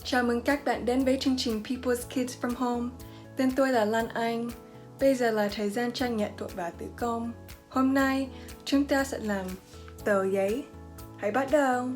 Chào mừng các bạn đến với chương trình People's Kids from Home. Tên tôi là Lan-Anh. Bây giờ là thời gian cho nghệ thuật và tử công. Hôm nay, chúng ta sẽ làm tờ giấy. Hãy bắt đầu!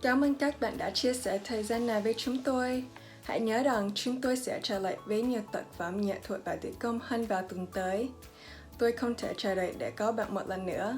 Cảm ơn các bạn đã chia sẻ thời gian này với chúng tôi. Hãy nhớ rằng chúng tôi sẽ trở lại với nhiều tác phẩm nghệ thuật và tử công hơn vào tuần tới. Tôi không thể chờ đợi để có bạn một lần nữa.